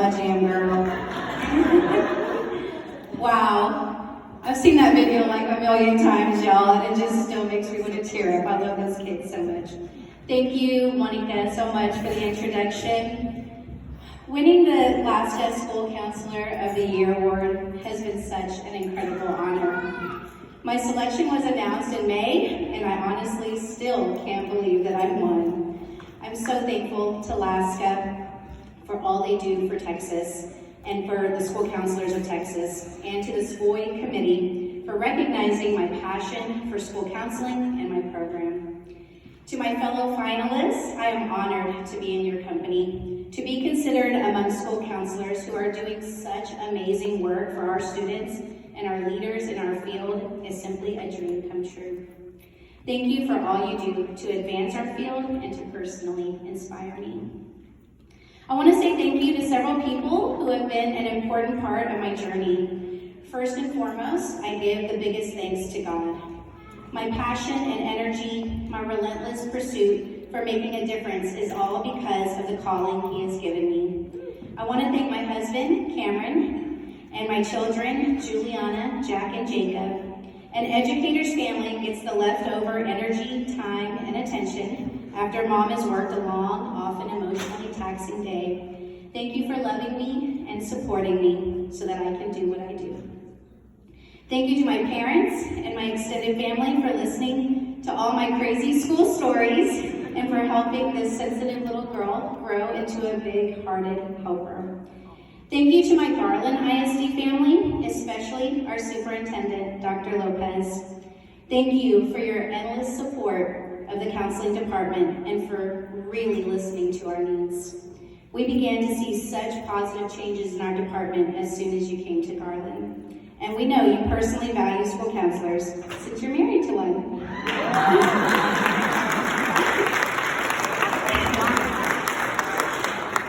my jam, girl. Wow. I've seen that video like a million times, y'all, and it just still makes me want to tear up. I love those kids so much. Thank you, Monica, so much for the introduction. Winning the LSSSCA School Counselor of the Year award has been such an incredible honor. My selection was announced in May, and I honestly still can't believe that I won. I'm so thankful to LSSSCA for all they do for Texas and for the school counselors of Texas, and to the SCOY committee for recognizing my passion for school counseling and my program. To my fellow finalists, I am honored to be in your company. To be considered among school counselors who are doing such amazing work for our students and our leaders in our field is simply a dream come true. Thank you for all you do to advance our field and to personally inspire me. I want to say thank you to several people who have been an important part of my journey. First and foremost, I give the biggest thanks to God. My passion and energy, my relentless pursuit for making a difference is all because of the calling He has given me. I want to thank my husband, Cameron, and my children, Juliana, Jack, and Jacob. An educator's family gets the leftover energy, time, and attention after mom has worked a long, often emotionally taxing day. Thank you for loving me and supporting me so that I can do what I do. Thank you to my parents and my extended family for listening to all my crazy school stories and for helping this sensitive little girl grow into a big-hearted helper. Thank you to my Garland ISD family, especially our superintendent, Dr. Lopez. Thank you for your endless support of the counseling department and for really listening to our needs. We began to see such positive changes in our department as soon as you came to Garland. And we know you personally value school counselors since you're married to one.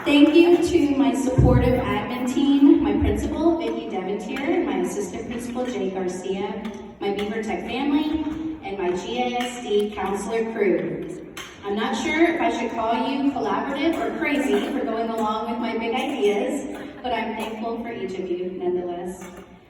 Thank you to my supportive admin team, my principal, Vicki Devontier, and my assistant principal, Jay Garcia, my Beaver Tech family, and my GISD counselor crew. I'm not sure if I should call you collaborative or crazy for going along with my big ideas, but I'm thankful for each of you nonetheless.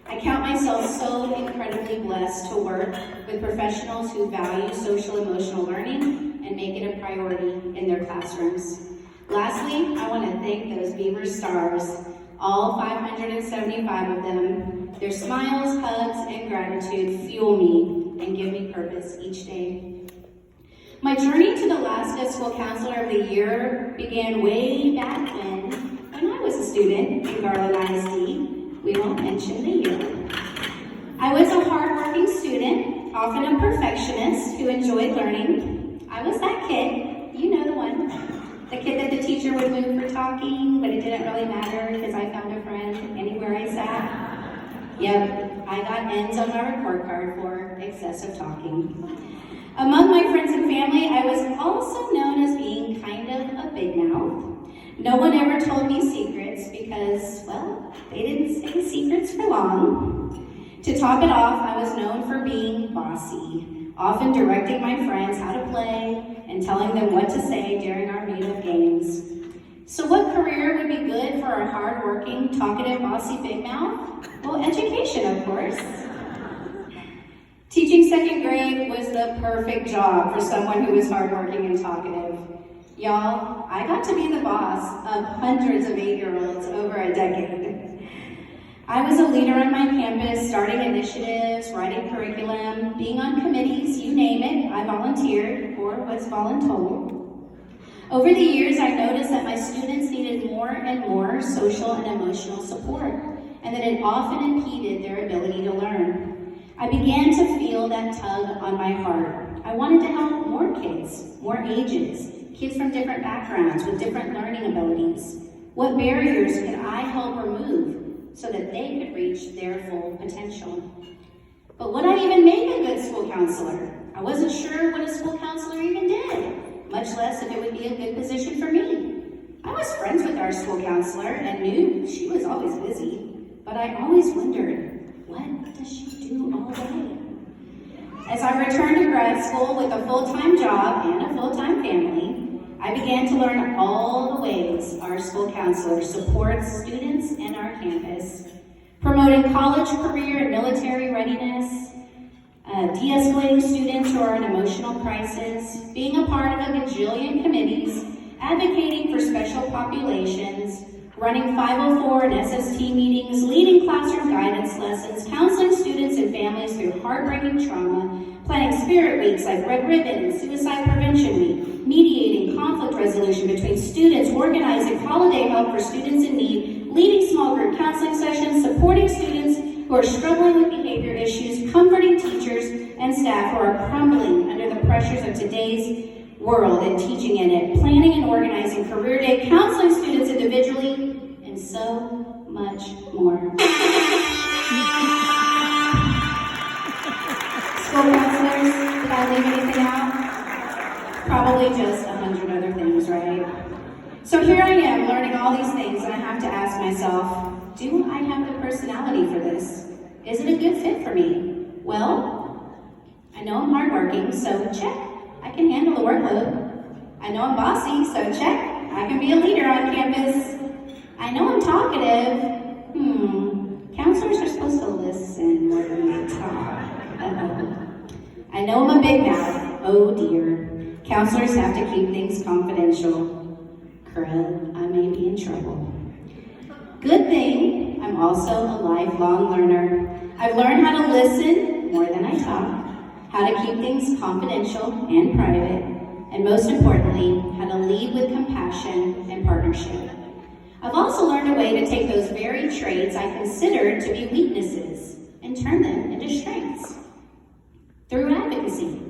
I count myself so incredibly blessed to work with professionals who value social emotional learning and make it a priority in their classrooms. Lastly, I want to thank those Beaver Stars, all 575 of them. Their smiles, hugs, and gratitude fuel me and give me purpose each day. My journey to the LSSSCA School Counselor of the Year began way back when I was a student in Garland ISD. We won't mention the year. I was a hardworking student, often a perfectionist who enjoyed learning. I was that kid, you know the one. The kid that the teacher would move for talking, but it didn't really matter because I found a friend anywhere I sat. Yep, I got N's on my report card for excessive talking. Among my friends and family, I was also known as being kind of a big mouth. No one ever told me secrets because, well, they didn't stay secrets for long. To top it off, I was known for being bossy, often directing my friends how to play and telling them what to say during our made-up games. So what career would be good for a hard-working, talkative, bossy big mouth? Well, education, of course. Teaching second grade was the perfect job for someone who was hardworking and talkative. Y'all, I got to be the boss of hundreds of 8-year-olds over a decade. I was a leader on my campus, starting initiatives, writing curriculum, being on committees, you name it, I volunteered or was voluntold. Over the years, I noticed that my students needed more and more social and emotional support, and that it often impeded their ability to learn. I began to feel that tug on my heart. I wanted to help more kids, more ages, kids from different backgrounds with different learning abilities. What barriers could I help remove so that they could reach their full potential? But would I even make a good school counselor? I wasn't sure what a school counselor even did, much less if it would be a good position for me. I was friends with our school counselor and knew she was always busy, but I always wondered, what does she do all day? As I returned to grad school with a full-time job and a full-time family, I began to learn all the ways our school counselor supports students and our campus, promoting college, career, and military readiness, de-escalating students who are in emotional crisis, being a part of a gajillion committees, advocating for special populations, running 504 and SST meetings, leading classroom guidance lessons, counseling students and families through heartbreaking trauma, planning spirit weeks like Red Ribbon and Suicide Prevention Week, mediating conflict resolution between students, organizing holiday help for students in need, leading small group counseling sessions, supporting students who are struggling with behavior issues, comforting teachers and staff who are crumbling under the pressures of today's world and teaching in it, planning and organizing career day, counseling students individually, and so much more. School counselors, did I leave anything out? Probably just 100 other things, right? So here I am learning all these things, and I have to ask myself, do I have the personality for this? Is it a good fit for me? Well, I know I'm hardworking, so check. I can handle the workload. I know I'm bossy, so check. I can be a leader on campus. I know I'm talkative. Counselors are supposed to listen more than they talk. I know I'm a big mouth. Oh dear. Counselors have to keep things confidential. Crud, I may be in trouble. Good thing, I'm also a lifelong learner. I've learned how to listen more than I talk, how to keep things confidential and private, and most importantly, how to lead with compassion and partnership. I've also learned a way to take those very traits I consider to be weaknesses and turn them into strengths. Through advocacy.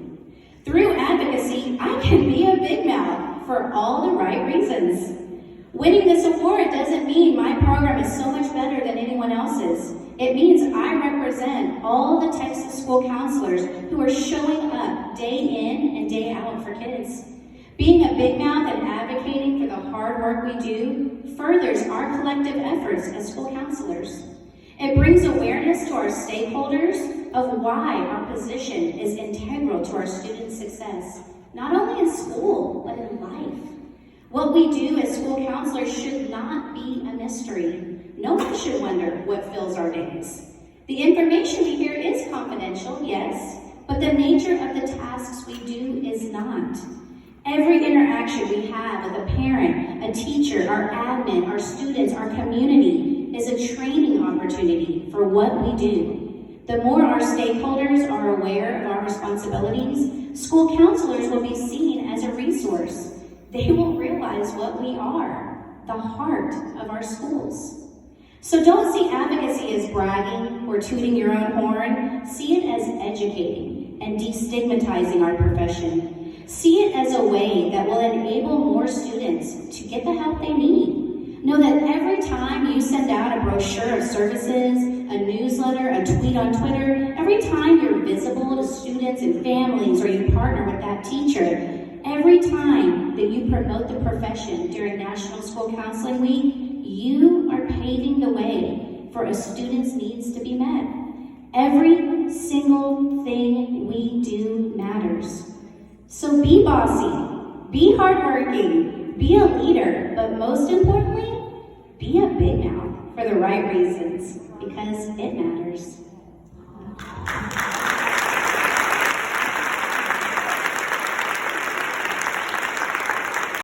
Through advocacy, I can be a big mouth for all the right reasons. Winning this award doesn't mean my program is so much better than anyone else's. It means I represent all the Texas school counselors who are showing up day in and day out for kids. Being a big mouth and advocating for the hard work we do furthers our collective efforts as school counselors. It brings awareness to our stakeholders of why our position is integral to our students' success, not only in school, but in life. What we do as school counselors should not be a mystery. No one should wonder what fills our days. The information we hear is confidential, yes, but the nature of the tasks we do is not. Every interaction we have with a parent, a teacher, our admin, our students, our community is a training opportunity for what we do. The more our stakeholders are aware of our responsibilities, school counselors will be seen as a resource. They will realize what we are, the heart of our schools. So don't see advocacy as bragging or tooting your own horn. See it as educating and destigmatizing our profession. See it as a way that will enable more students to get the help they need. Know that every time you send out a brochure of services, a newsletter, a tweet on Twitter, every time you're visible to students and families or you partner with that teacher, every time that you promote the profession during National School Counseling Week, you are paving the way for a student's needs to be met. Every single thing we do matters. So be bossy, be hardworking, be a leader, but most importantly, be a big mouth for the right reasons, because it matters.